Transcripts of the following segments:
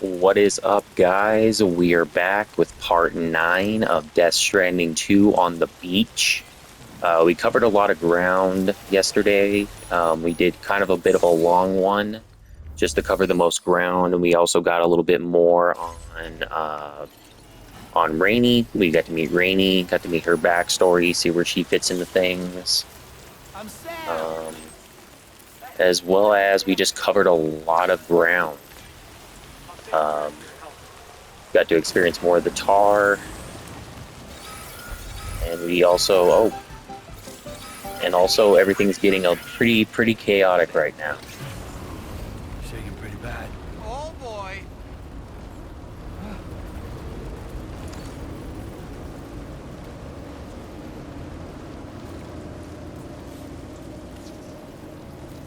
What is up, guys? We are back with part 9 of Death Stranding 2 on the beach. We covered a lot of ground yesterday. We did kind of a bit of a long one just to cover the most ground, and we also got a little bit more on Rainy. We got to meet Rainy, got to meet her backstory, see where she fits into things. I'm Sam. Um, as well as we just covered a lot of ground. Um, got to experience more of the tar, and we also and also everything's getting a pretty chaotic right now. Shaking pretty bad. Oh boy.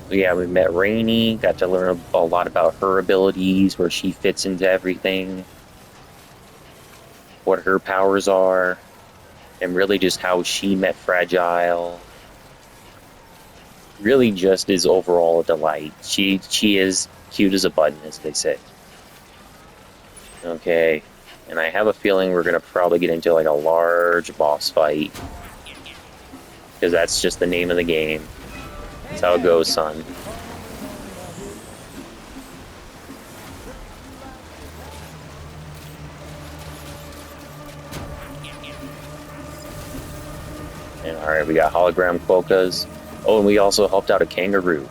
So yeah, we met Rainey, got to learn a lot about her abilities, where she fits into everything, what her powers are, and really just how she met Fragile. Really just is overall a delight. She is cute as a button, as they say. Okay. And I have a feeling we're gonna probably get into like a large boss fight, because that's just the name of the game. That's how it goes, son. And all right, we got hologram quokkas. Oh, and we also helped out a kangaroo.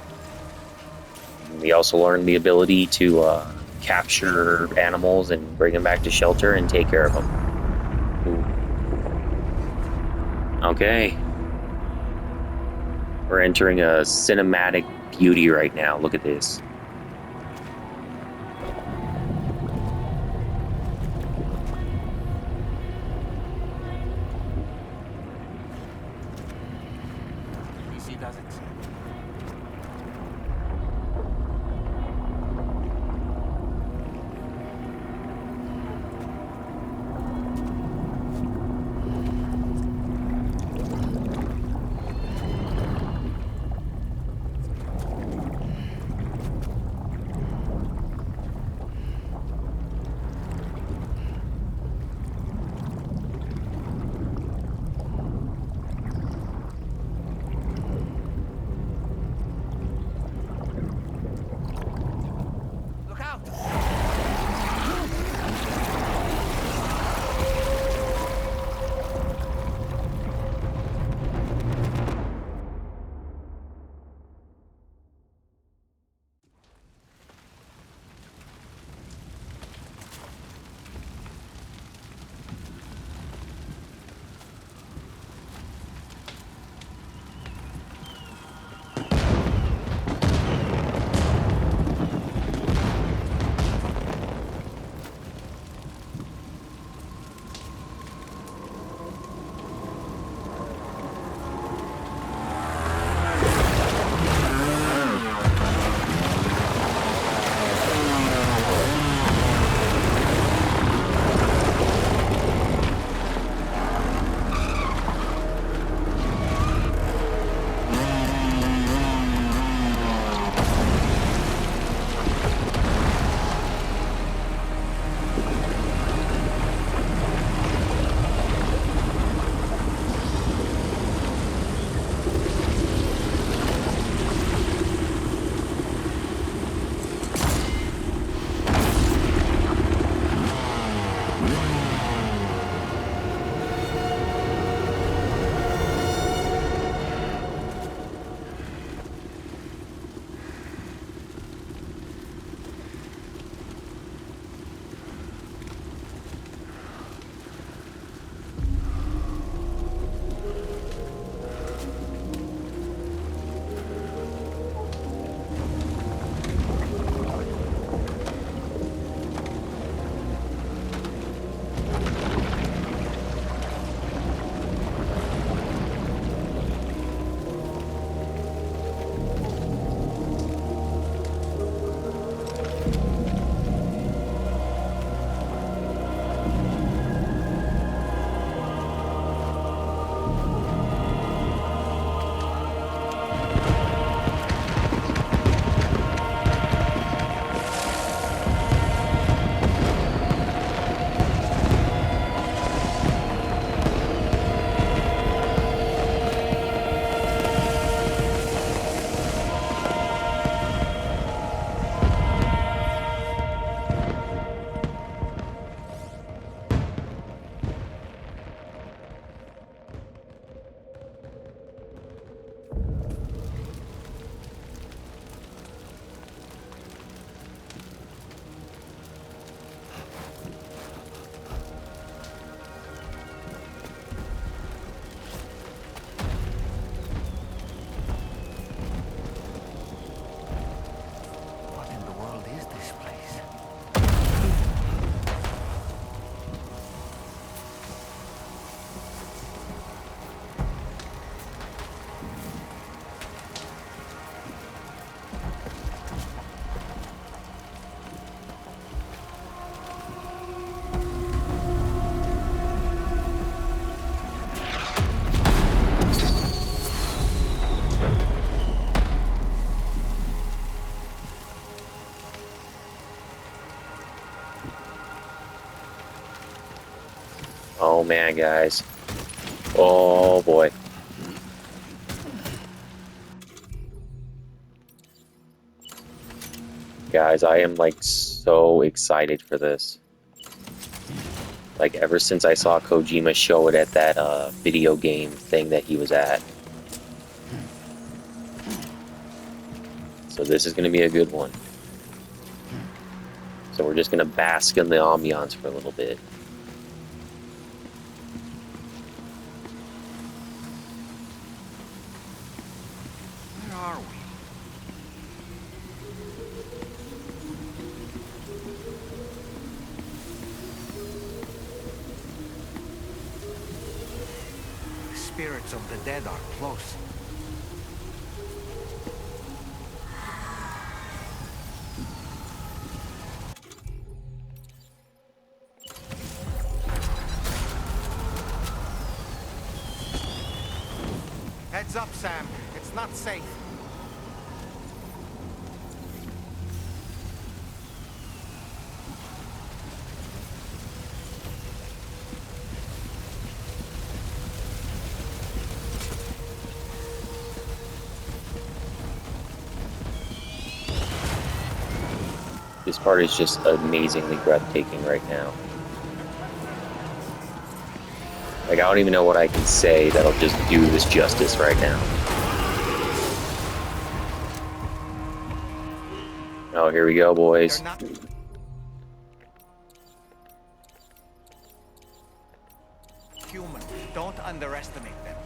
We also learned the ability to capture animals and bring them back to shelter and take care of them. Ooh. Okay, we're entering a cinematic beauty right now. Look at this. PC does it. Oh man, guys. Oh boy. Guys, I am like so excited for this. Like ever since I saw Kojima show it at that video game thing that he was at. So this is gonna be a good one. So we're just gonna bask in the ambiance for a little bit. Where are we? The spirits of the dead are close. Heads up, Sam. It's not safe. This part is just amazingly breathtaking right now. Like, I don't even know what I can say that'll just do this justice right now. Oh, here we go, boys. They're not human. Don't underestimate them.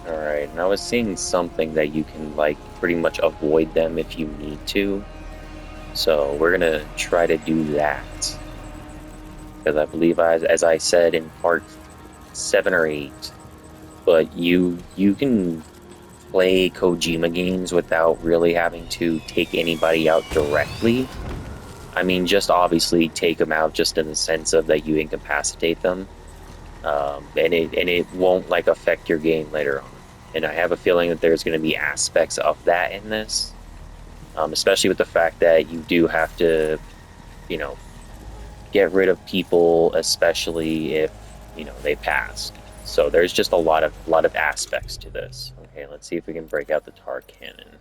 Alright, and I was seeing something that you can, like, pretty much avoid them if you need to. So we're gonna try to do that. Because I believe, as I said in part 7 or 8, but you can play Kojima games without really having to take anybody out directly. I mean, just obviously take them out just in the sense of that you incapacitate them. And it won't like affect your game later on. And I have a feeling that there's going to be aspects of that in this, especially with the fact that you do have to, you know, get rid of people, especially if they passed. So there's just a lot of aspects to this. Okay, let's see if we can break out the tar cannon.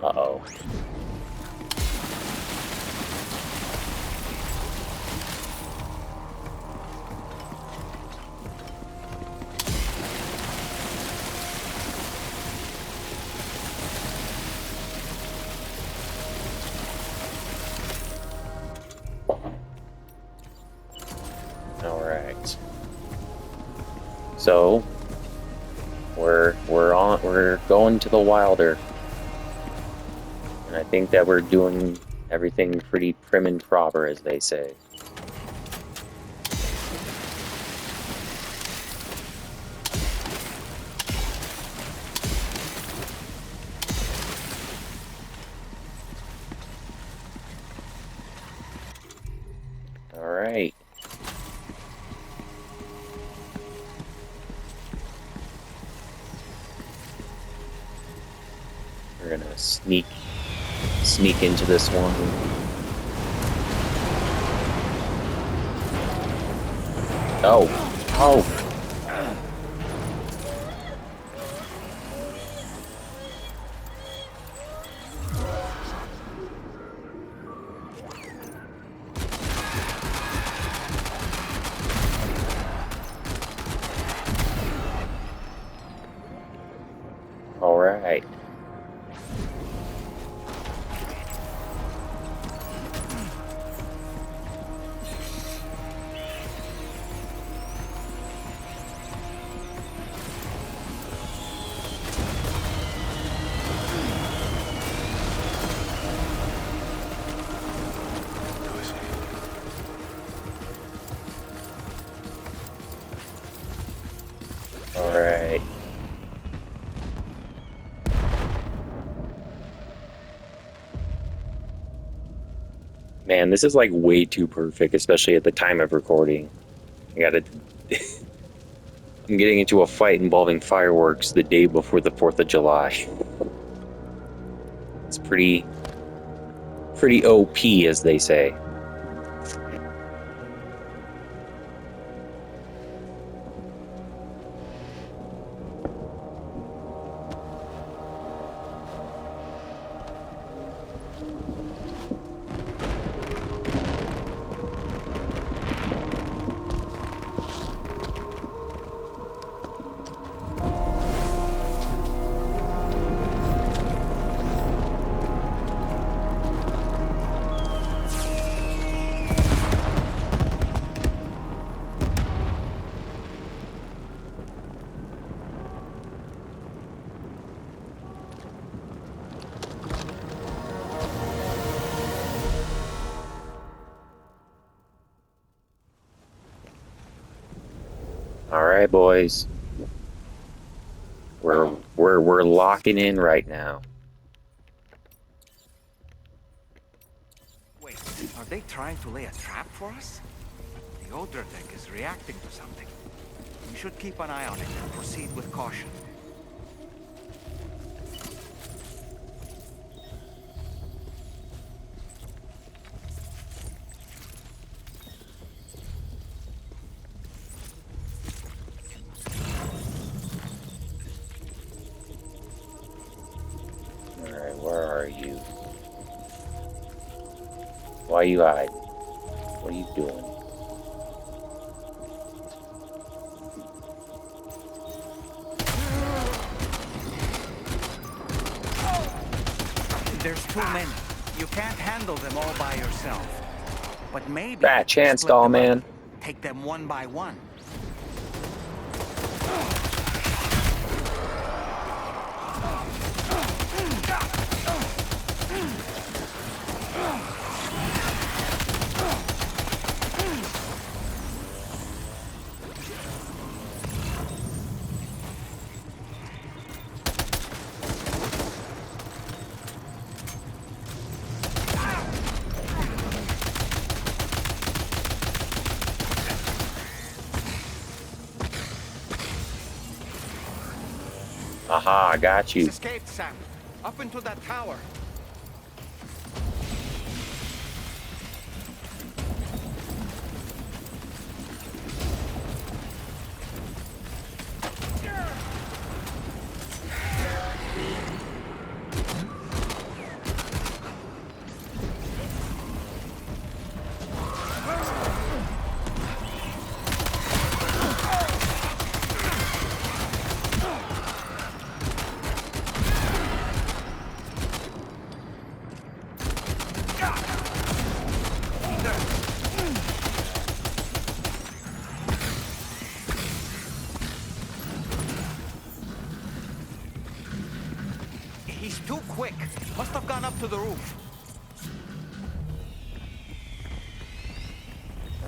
Uh-oh. Alright. So we're going to the Wilder. And I think that we're doing everything pretty prim and proper, as they say. Alright. We're gonna sneak into this one. Oh. Oh. All right. All right. Man, this is like way too perfect, especially at the time of recording. I gotta I'm getting into a fight involving fireworks the day before the 4th of July. It's pretty OP, as they say. All right, boys. We're locking in right now. Wait, are they trying to lay a trap for us? The Odra deck is reacting to something. We should keep an eye on it and proceed with caution. All right, where are you? Why you hiding? What are you doing? There's too many. You can't handle them all by yourself. But maybe Fat chance, split doll them up. man. Take them one by one. Aha, I got He's you. escaped, Sam. Up into that tower. He's too quick. Must have gone up to the roof.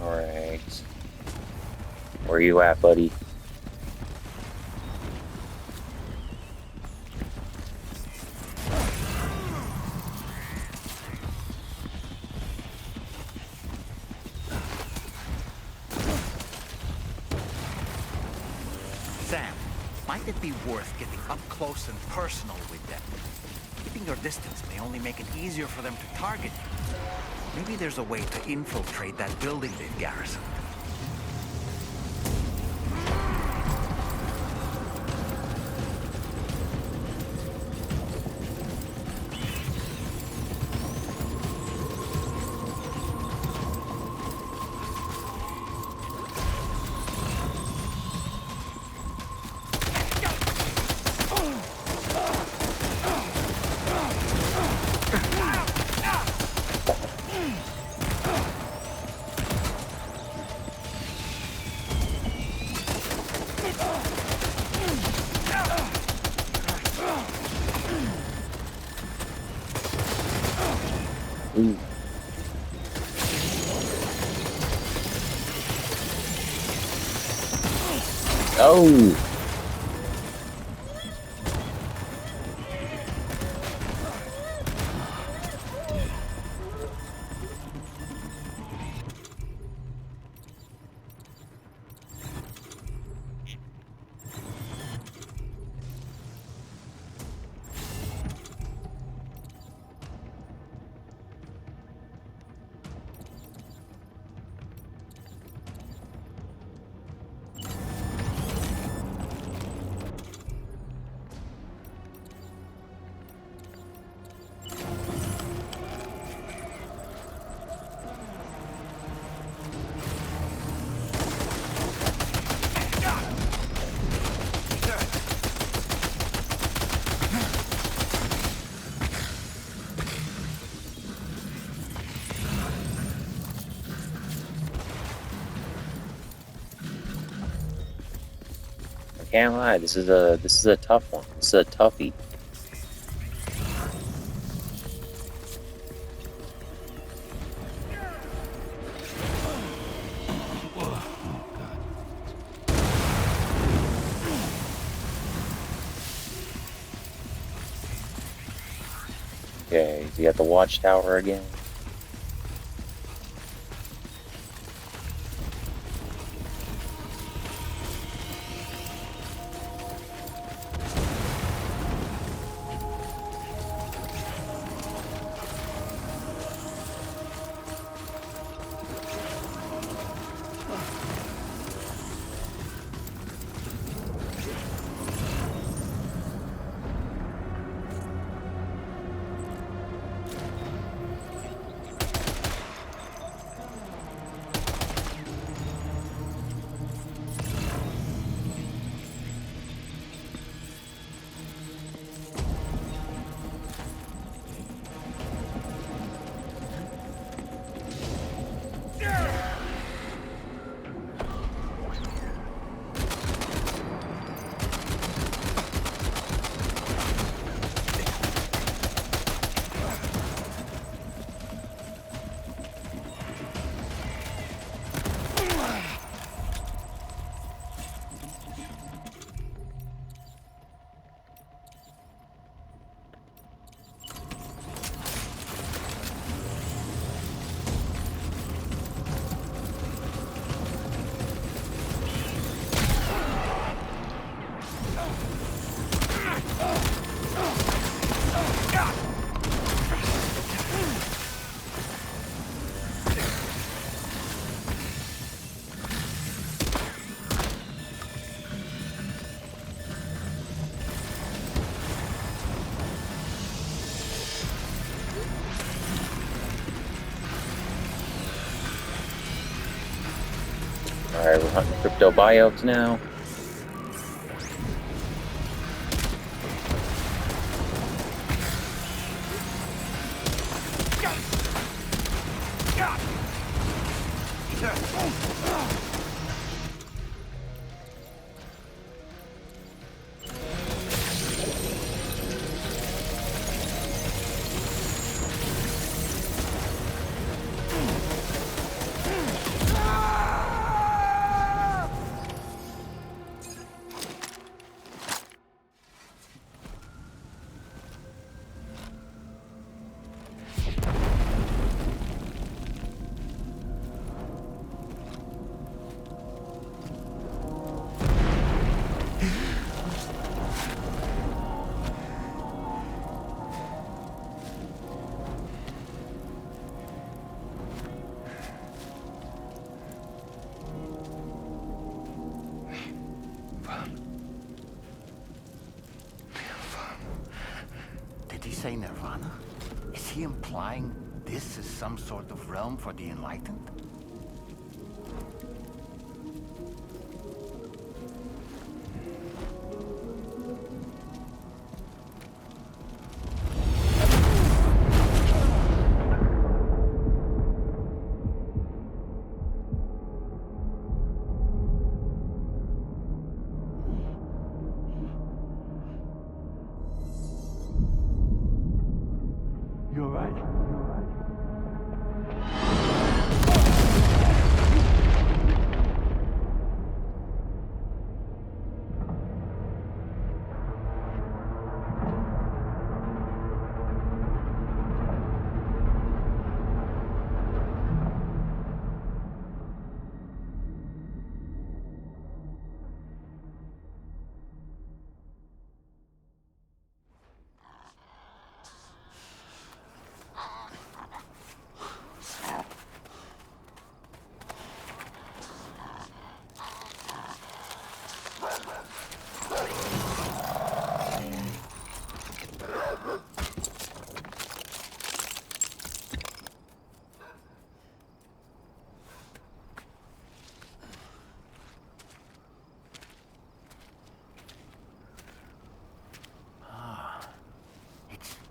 All right. Where you at, buddy? Sam, might it be worth getting up close and personal with them? Keeping your distance may only make it easier for them to target you. Maybe there's a way to infiltrate that building they've garrisoned. Ooh. Oh. I can't lie. This is a tough one. This is a toughie. Okay, is he at the watchtower again? Alright, we're hunting crypto biotes now. Did he say Nirvana? Is he implying this is some sort of realm for the enlightened? You're right.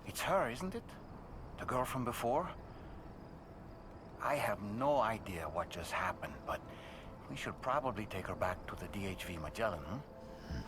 It's her, isn't it? The girl from before? I have no idea what just happened, but we should probably take her back to the DHV Magellan, hmm?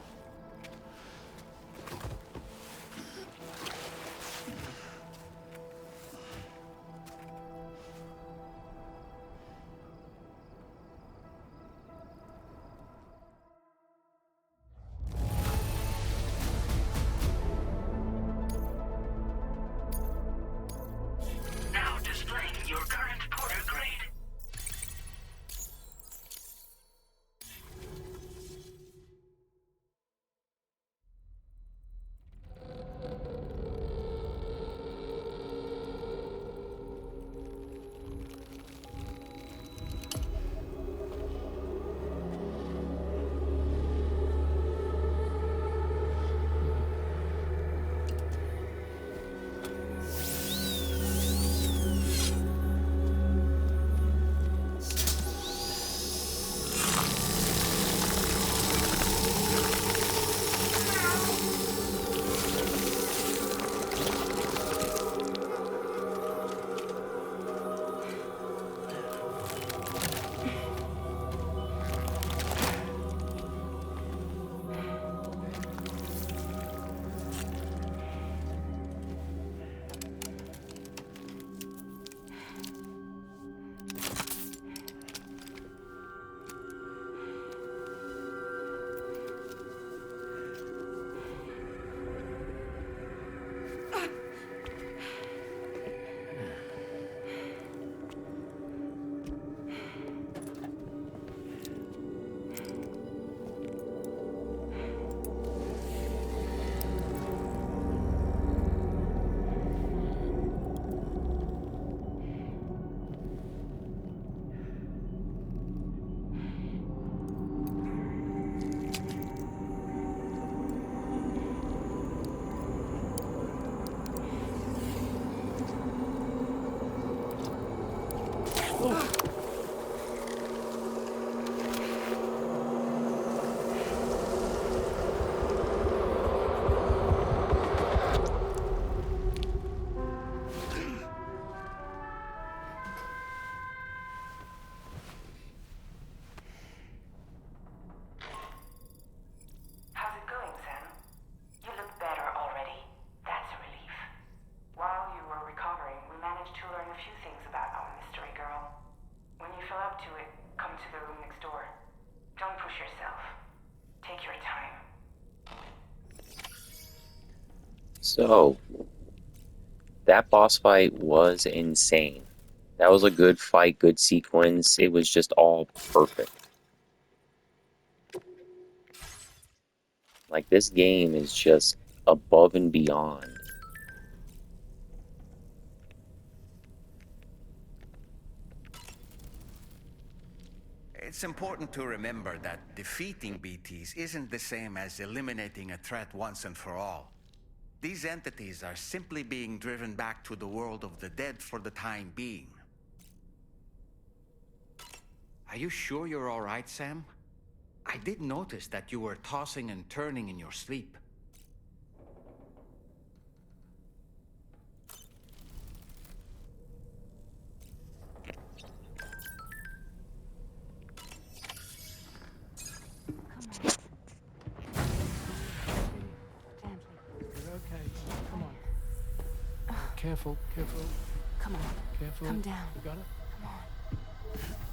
So, that boss fight was insane. That was a good fight, good sequence. It was just all perfect. Like, this game is just above and beyond. It's important to remember that defeating BTs isn't the same as eliminating a threat once and for all. These entities are simply being driven back to the world of the dead for the time being. Are you sure you're all right, Sam? I did notice that you were tossing and turning in your sleep. You're okay. Come on. Careful, careful, Come on. careful. Come down. You got it? Come on.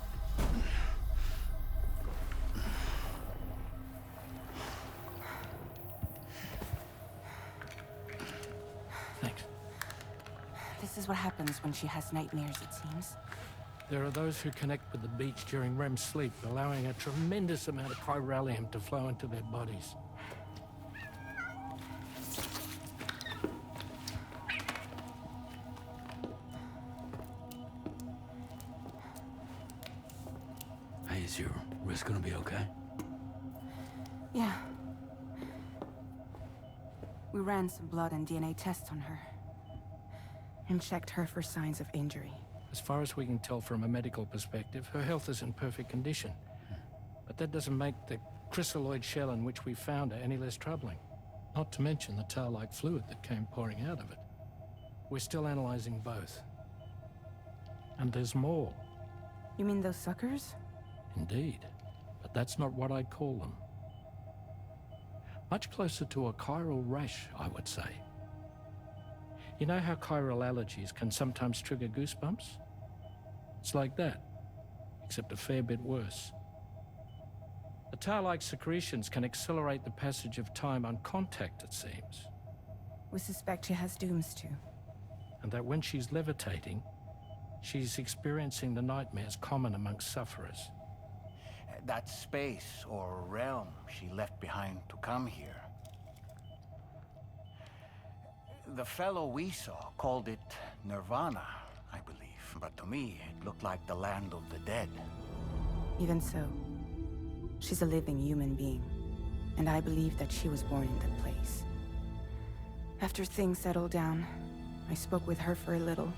Thanks. This is what happens when she has nightmares, it seems. There are those who connect with the beach during REM sleep, allowing a tremendous amount of chiralium to flow into their bodies. Hey, is your wrist gonna be okay? Yeah. We ran some blood and DNA tests on her. And checked her for signs of injury. As far as we can tell from a medical perspective, her health is in perfect condition. But that doesn't make the chrysaloid shell in which we found her any less troubling. Not to mention the tar-like fluid that came pouring out of it. We're still analyzing both. And there's more. You mean those suckers? Indeed. But that's not what I'd call them. Much closer to a chiral rash, I would say. You know how chiral allergies can sometimes trigger goosebumps? It's like that, except a fair bit worse. The tar-like secretions can accelerate the passage of time on contact, it seems. We suspect she has dooms too. And that when she's levitating, she's experiencing the nightmares common amongst sufferers. That space or realm she left behind to come here. The fellow we saw called it Nirvana, I believe. But to me, it looked like the land of the dead. Even so, she's a living human being. And I believe that she was born in that place. After things settled down, I spoke with her for a little.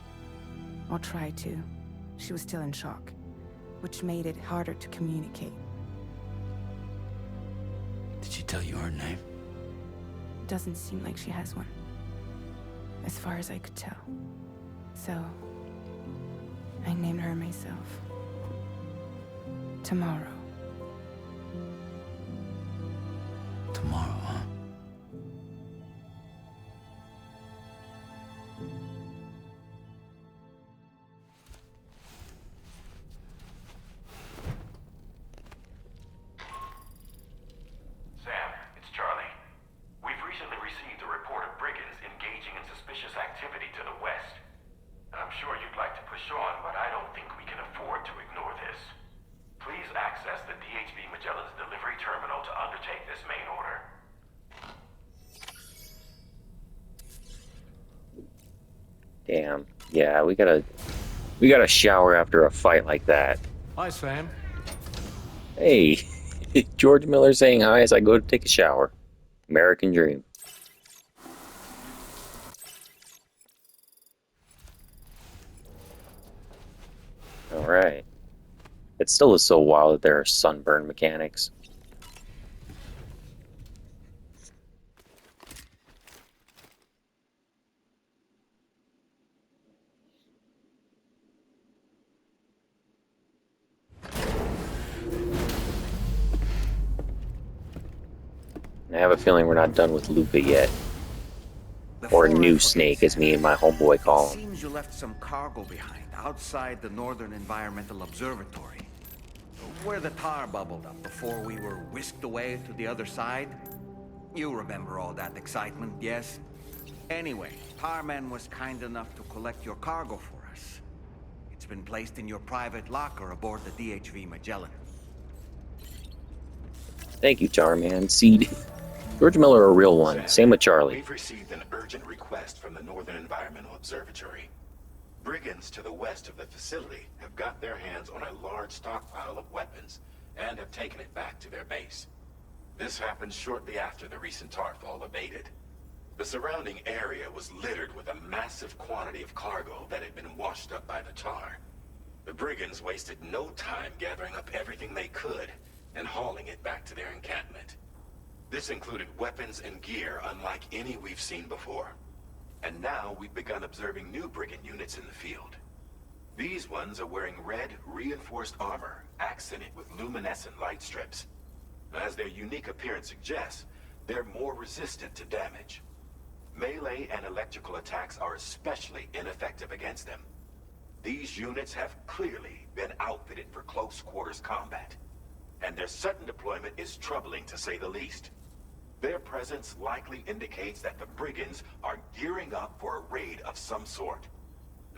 Or tried to. She was still in shock, which made it harder to communicate. Did she tell you her name? Doesn't seem like she has one. As far as I could tell. So, I named her myself. Tomorrow. Tomorrow, huh? Sam, it's Charlie. We've recently received a report of brigands engaging in suspicious activity to the west. I'm sure you'd like to push on, but I don't think we can afford to ignore this. Please access the DHB Magellan's delivery terminal to undertake this main order. Damn. Yeah, we gotta shower after a fight like that. Hi, Sam. Hey, George Miller saying hi as I go to take a shower. American dream. Alright. It still is so wild that there are sunburn mechanics. And I have a feeling we're not done with Luca yet. Or Before I New forget, Snake, as Sam, me and my homeboy call it him. seems you left some cargo behind outside the Northern Environmental Observatory. Where the tar bubbled up before we were whisked away to the other side. You remember all that excitement, yes? Anyway, Tarman was kind enough to collect your cargo for us. It's been placed in your private locker aboard the DHV Magellan. Thank you, Tarman. See, George Miller, a real one. Sam, Same with Charlie. we've received an urgent request from the Northern Environmental Observatory. Brigands to the west of the facility have got their hands on a large stockpile of weapons and have taken it back to their base. This happened shortly after the recent tarfall abated. The surrounding area was littered with a massive quantity of cargo that had been washed up by the tar. The brigands wasted no time gathering up everything they could and hauling it back to their encampment. This included weapons and gear unlike any we've seen before. And now we've begun observing new brigand units in the field. These ones are wearing red, reinforced armor, accented with luminescent light strips. As their unique appearance suggests, they're more resistant to damage. Melee and electrical attacks are especially ineffective against them. These units have clearly been outfitted for close quarters combat, and their sudden deployment is troubling to say the least. Their presence likely indicates that the brigands are gearing up for a raid of some sort.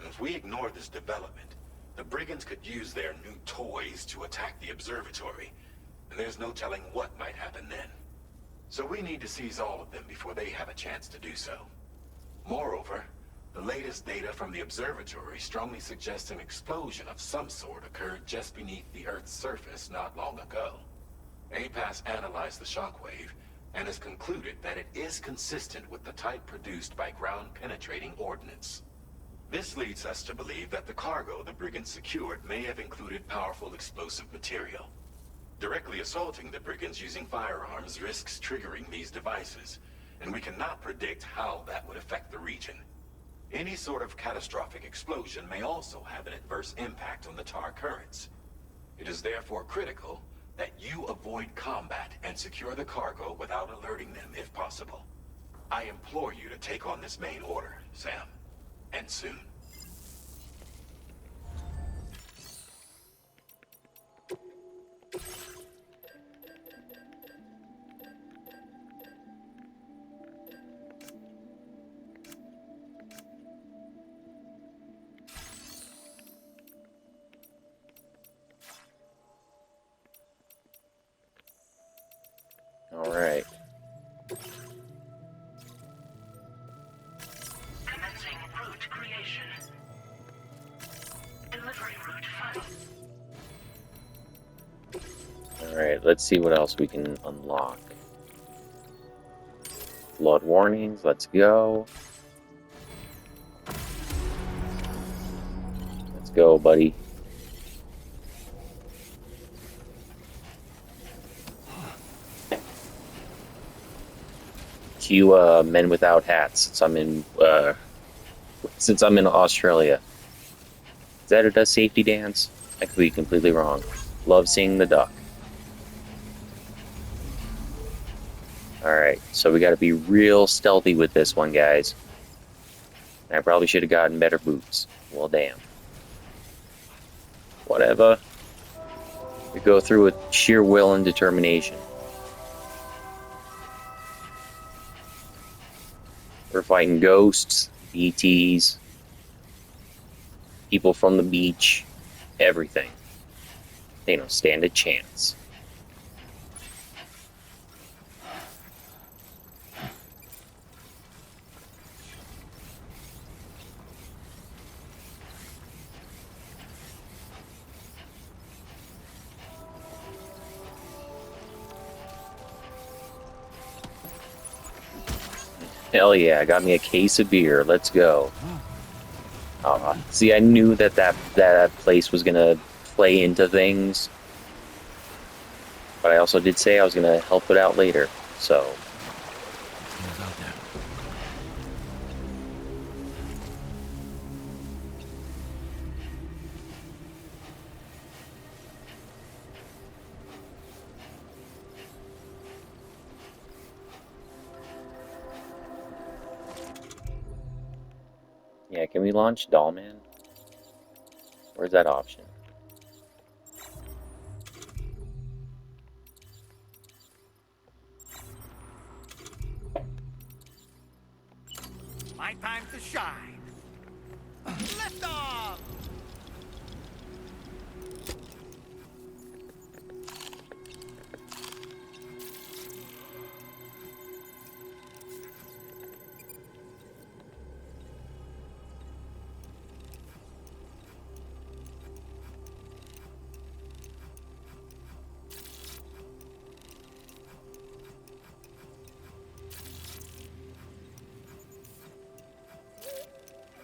If we ignore this development, the brigands could use their new toys to attack the observatory, and there's no telling what might happen then. So we need to seize all of them before they have a chance to do so. Moreover, the latest data from the observatory strongly suggests an explosion of some sort occurred just beneath the Earth's surface not long ago. APAS analyzed the shockwave and has concluded that it is consistent with the type produced by ground-penetrating ordnance. This leads us to believe that the cargo the brigands secured may have included powerful explosive material. Directly assaulting the brigands using firearms risks triggering these devices, and we cannot predict how that would affect the region. Any sort of catastrophic explosion may also have an adverse impact on the tar currents. It is therefore critical that you avoid combat and secure the cargo without alerting them if possible. I implore you to take on this main order, Sam. And soon. All right. Commencing route creation. Delivery route 5. All right. Let's see what else we can unlock. Flood warnings. Let's go. Let's go, buddy. Cue Men Without Hats since I'm in Australia. Is that a safety dance? I could be completely wrong. Love seeing the duck. Alright, so we gotta be real stealthy with this one, guys. I probably should have gotten better boots. Well, damn. Whatever. We go through with sheer will and determination. We're fighting ghosts, ETs, people from the beach, everything. They don't stand a chance. Hell yeah, I got me a case of beer. Let's go. See, I knew that place was gonna play into things, but I also did say I was gonna help it out later. So Who's out there? yeah, can we launch Dollman? Where's that option? my time to shine. Lift off!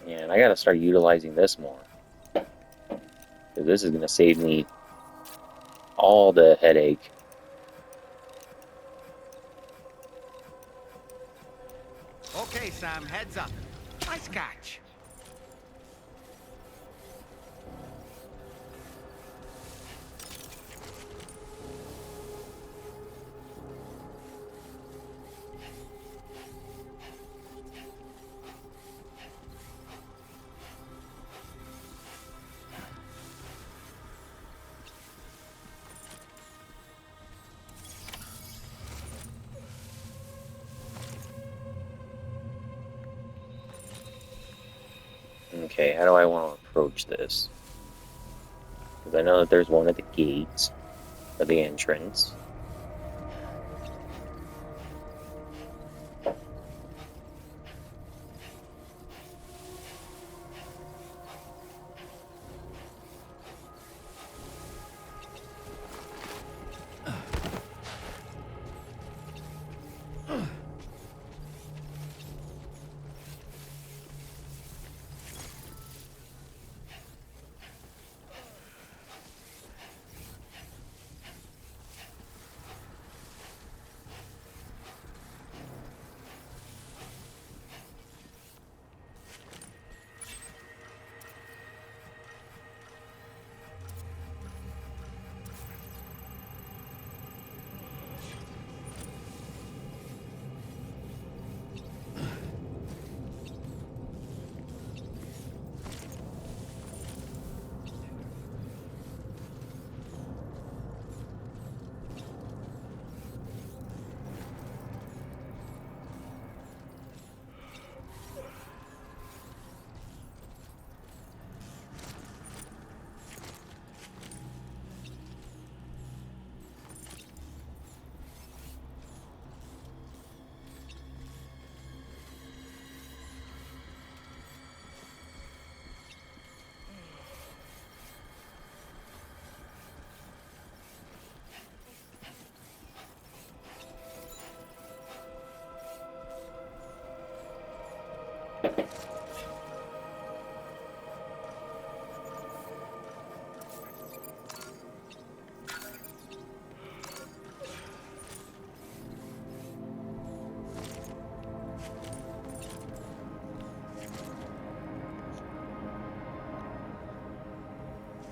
And I gotta start utilizing this more. Because this is gonna save me all the headache. Okay, Sam, heads up. Nice catch. Okay, how do I want to approach this? Because I know that there's one at the gates of the entrance.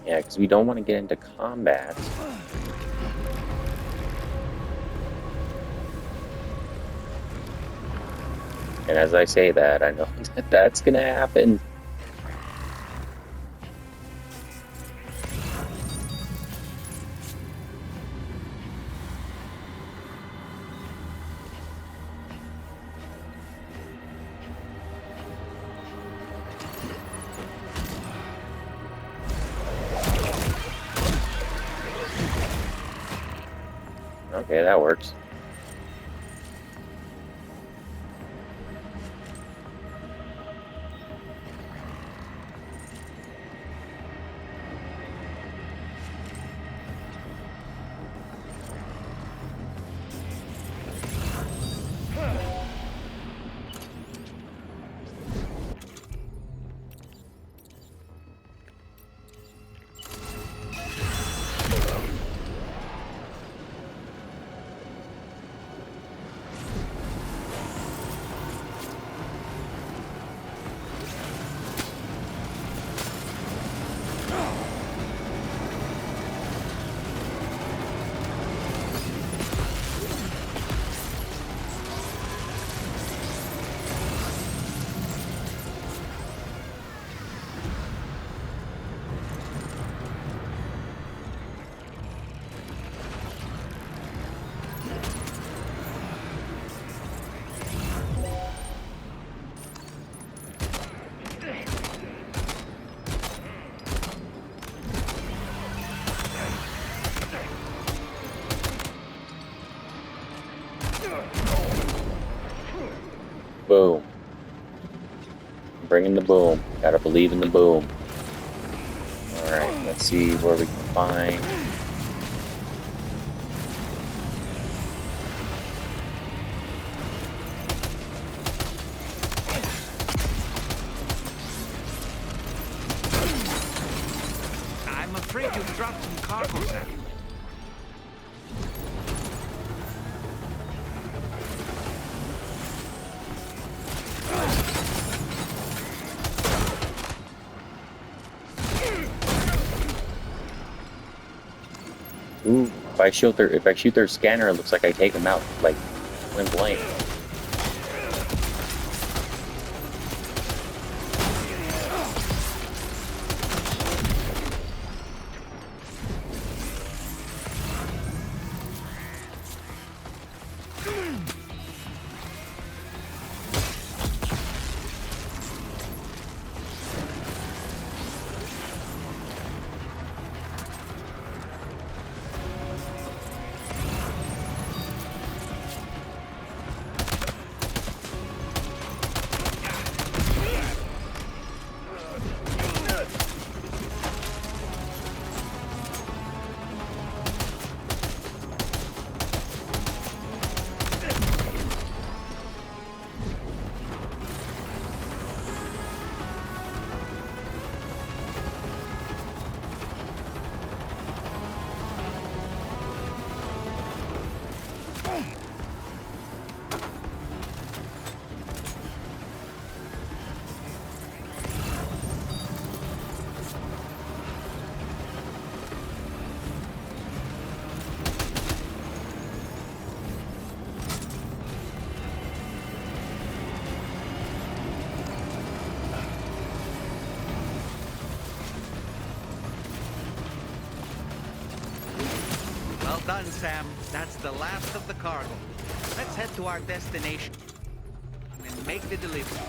Yeah, because we don't want to get into combat. And as I say that, I know that that's gonna happen. Okay, that works. Boom. Bringing the boom. Gotta believe in the boom. Alright, let's see where we can find. I'm afraid you've dropped some cargo, Sam. Ooh, if I shoot their scanner, it looks like I take them out, like, point blank. Well done, Sam. That's the last of the cargo. Let's head to our destination and make the delivery.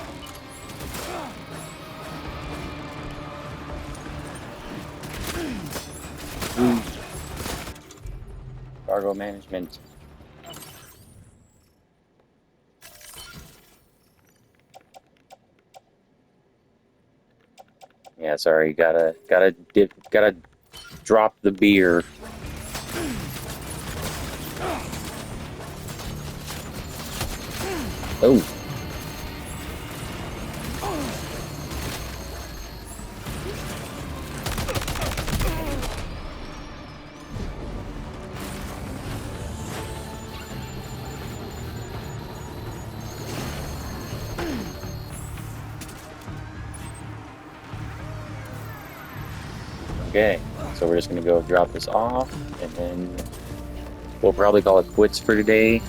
Cargo management. Yeah, sorry, gotta drop the beer. Oh. Okay, so we're just gonna go drop this off, and then we'll probably call it quits for today.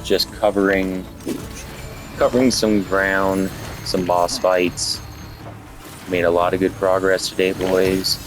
Just covering some ground, some boss fights. Made a lot of good progress today, boys.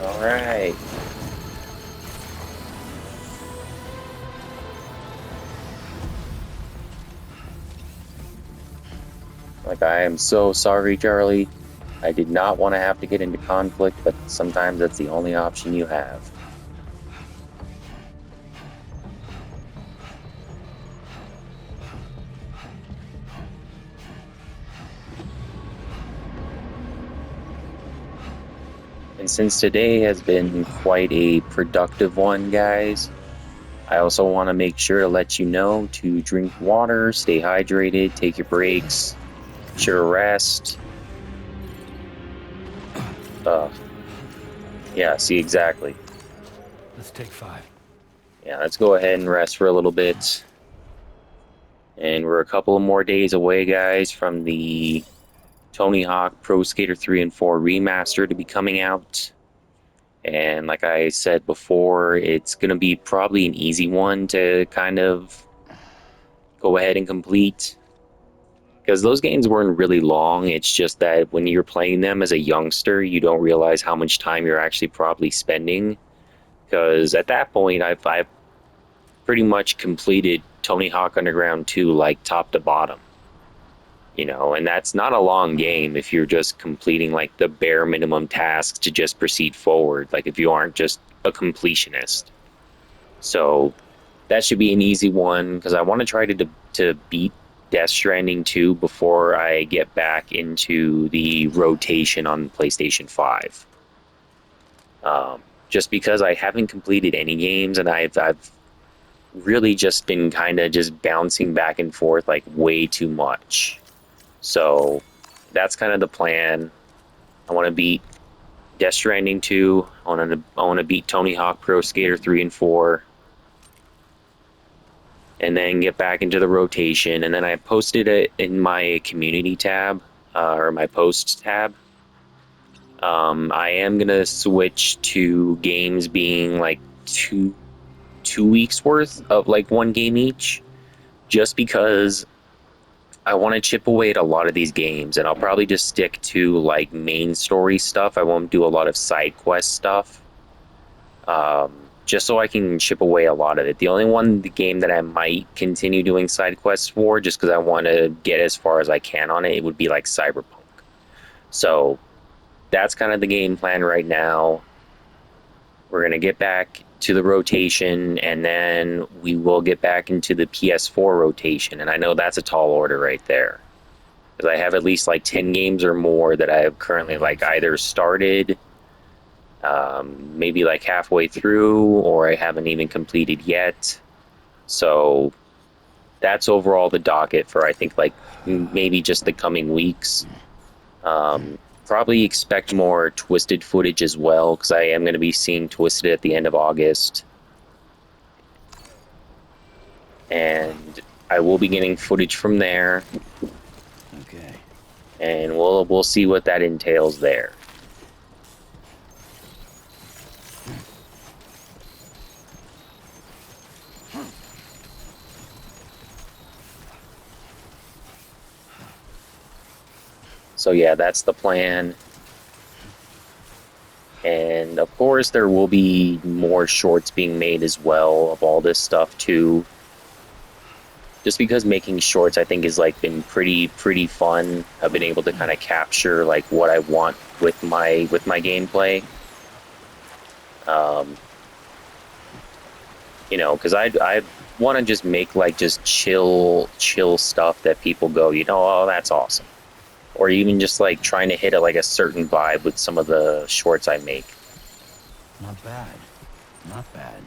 All right. Like, I am so sorry, Charlie. I did not want to have to get into conflict, but sometimes that's the only option you have. And since today has been quite a productive one, guys, I also want to make sure to let you know to drink water, stay hydrated, take your breaks, sure to rest. Yeah, see, exactly. Let's take 5. Yeah, let's go ahead and rest for a little bit. And we're a couple of more days away, guys, from the Tony Hawk Pro Skater 3 and 4 remaster to be coming out. And like I said before, it's going to be probably an easy one to kind of go ahead and complete. Because those games weren't really long. It's just that when you're playing them as a youngster, you don't realize how much time you're actually probably spending. Because at that point, I've pretty much completed Tony Hawk Underground 2 like top to bottom. You know, and that's not a long game if you're just completing like the bare minimum tasks to just proceed forward. Like if you aren't just a completionist. So that should be an easy one because I want to try to beat Death Stranding 2 before I get back into the rotation on PlayStation 5. Just because I haven't completed any games and I've really just been kind of just bouncing back and forth like way too much. So that's kind of the plan. I want to beat Death Stranding 2. I want to beat Tony Hawk Pro Skater 3 and 4. And then get back into the rotation. And then I posted it in my community tab, or my posts tab. I am gonna switch to games being like two weeks worth of like one game each, just because I want to chip away at a lot of these games, and I'll probably just stick to like main story stuff. I won't do a lot of side quest stuff. Just so I can chip away a lot of it. The only the game that I might continue doing side quests for, just because I want to get as far as I can on it, it would be like Cyberpunk. So that's kind of the game plan right now. We're going to get back to the rotation, and then we will get back into the PS4 rotation. And I know that's a tall order right there, because I have at least like 10 games or more that I have currently like either started, maybe like halfway through, or I haven't even completed yet. So that's overall the docket for I think like maybe just the coming weeks. Probably expect more Twisted footage as well, because I am going to be seeing Twisted at the end of August. And I will be getting footage from there. Okay. And we'll see what that entails there. So yeah, that's the plan. And of course there will be more shorts being made as well of all this stuff too. Just because making shorts I think is like been pretty fun. I've been able to kind of capture like what I want with my gameplay. You know, because I want to just make like just chill stuff that people go, you know, oh, that's awesome. Or even just like trying to hit like a certain vibe with some of the shorts I make. Not bad. Not bad.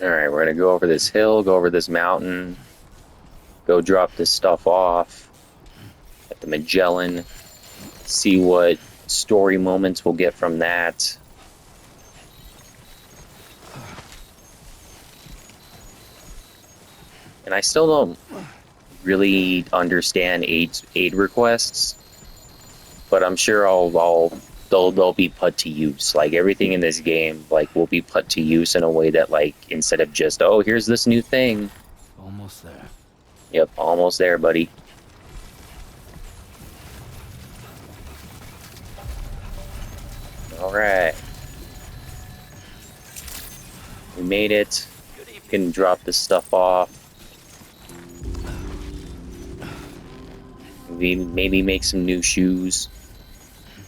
Alright, we're gonna go over this hill, go over this mountain, go drop this stuff off at the Magellan, see what story moments we'll get from that. And I still don't really understand aid requests, but I'm sure they'll be put to use. Like everything in this game, like will be put to use in a way that like instead of just, oh, here's this new thing. Almost there. Yep, almost there, buddy. All right, we made it. Can drop this stuff off. Maybe make some new shoes.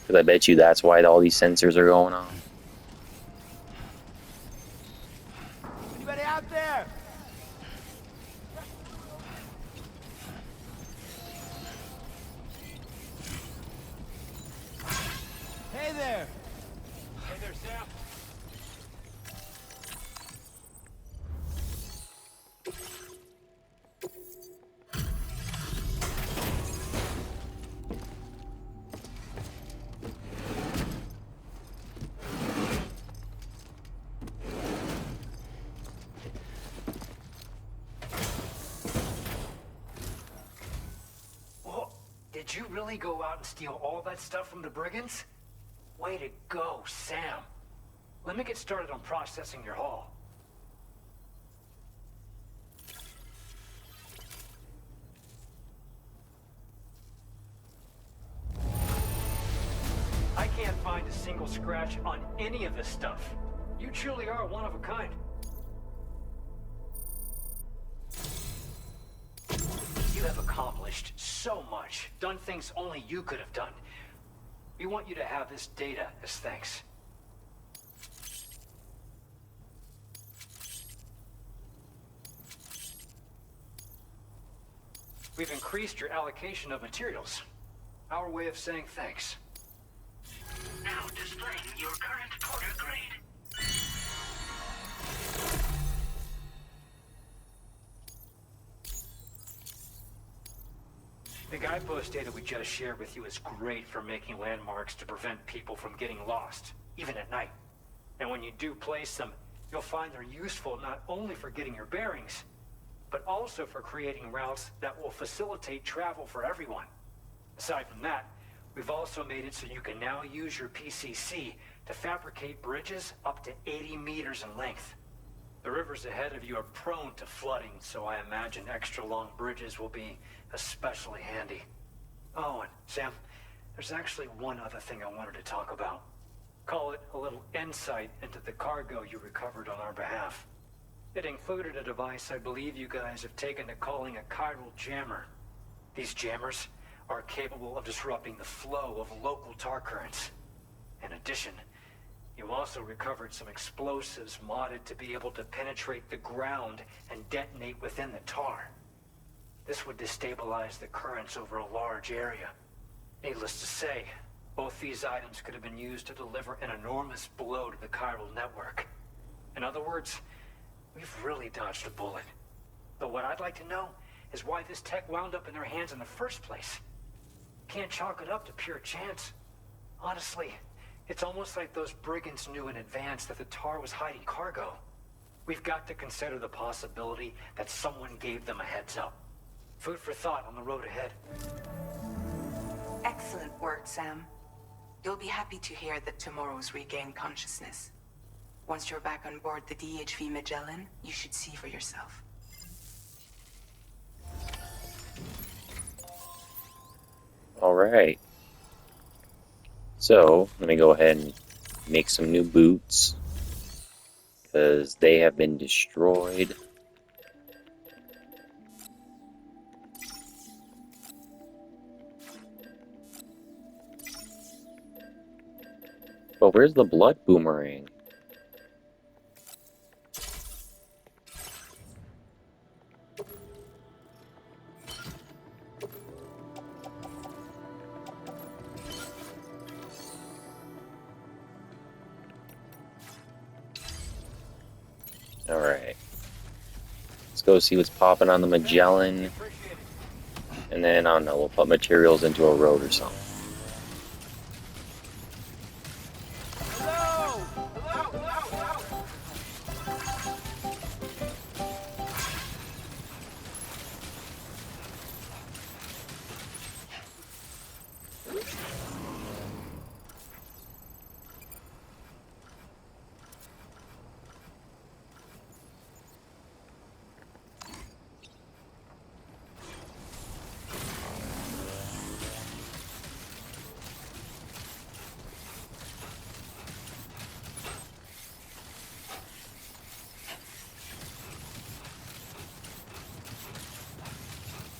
Because I bet you that's why all these sensors are going on. Anybody out there? Hey there! Hey there, Sam. really go out and steal all that stuff from the brigands? Way to go, Sam. Let me get started on processing your haul. I can't find a single scratch on any of this stuff. You truly are one of a kind. You have accomplished so much, done things only you could have done. We want you to have this data as thanks. We've increased your allocation of materials. Our way of saying thanks. Now displaying your current porter grade. The guidepost data we just shared with you is great for making landmarks to prevent people from getting lost, even at night. And when you do place them, you'll find they're useful not only for getting your bearings, but also for creating routes that will facilitate travel for everyone. Aside from that, we've also made it so you can now use your PCC to fabricate bridges up to 80 meters in length. The rivers ahead of you are prone to flooding, so I imagine extra long bridges will be especially handy. Oh, and Sam, there's actually one other thing I wanted to talk about. Call it a little insight into the cargo you recovered on our behalf. It included a device I believe you guys have taken to calling a chiral jammer. These jammers are capable of disrupting the flow of local tar currents. In addition, you also recovered some explosives modded to be able to penetrate the ground and detonate within the tar. This would destabilize the currents over a large area. Needless to say, both these items could have been used to deliver an enormous blow to the chiral network. In other words, we've really dodged a bullet. But what I'd like to know is why this tech wound up in their hands in the first place. Can't chalk it up to pure chance. Honestly, it's almost like those brigands knew in advance that the tar was hiding cargo. We've got to consider the possibility that someone gave them a heads up. Food for thought on the road ahead. Excellent work, Sam. You'll be happy to hear that tomorrow's regained consciousness. Once you're back on board the DHV Magellan, you should see for yourself. All right. So let me go ahead and make some new boots because they have been destroyed. But where's the blood boomerang? Alright. Let's go see what's popping on the Magellan. And then, I don't know, we'll put materials into a road or something.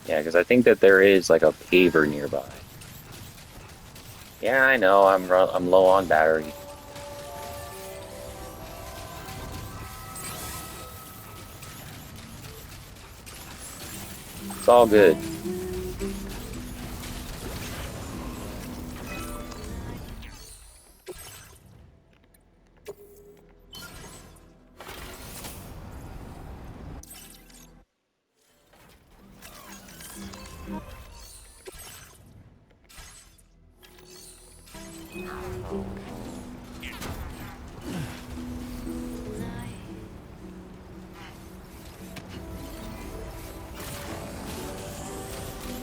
Yeah, because I think that there is like a paver nearby. Yeah, I know. I'm low on battery. It's all good.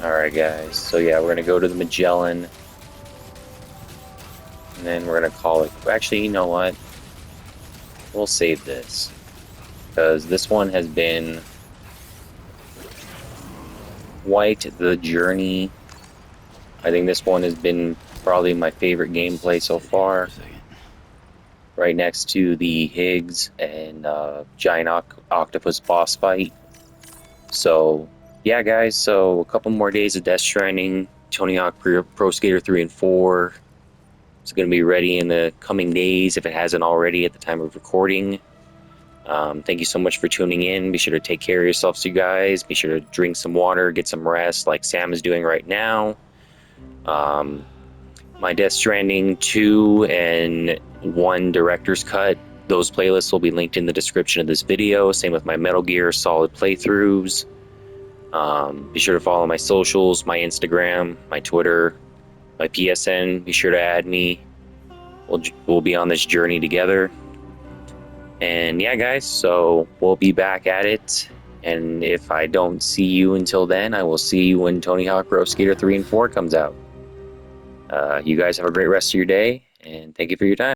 Alright, guys. So, yeah, we're going to go to the Magellan. And then we're going to call it... Actually, you know what? We'll save this. Because this one has been quite the journey. I think this one has been probably my favorite gameplay so far. Right next to the Higgs and giant octopus boss fight. So, yeah, guys. So, a couple more days of Death Stranding. Tony Hawk Pro Skater 3 and 4. It's going to be ready in the coming days if it hasn't already at the time of recording. Thank you so much for tuning in. Be sure to take care of yourselves, you guys. Be sure to drink some water, get some rest like Sam is doing right now. My Death Stranding 2 and 1 Director's Cut, those playlists will be linked in the description of this video. Same with my Metal Gear Solid playthroughs. Be sure to follow my socials, my Instagram, my Twitter, my PSN. Be sure to add me. We'll be on this journey together. And yeah, guys, so we'll be back at it. And if I don't see you until then, I will see you when Tony Hawk Pro Skater 3 and 4 comes out. You guys have a great rest of your day, and thank you for your time.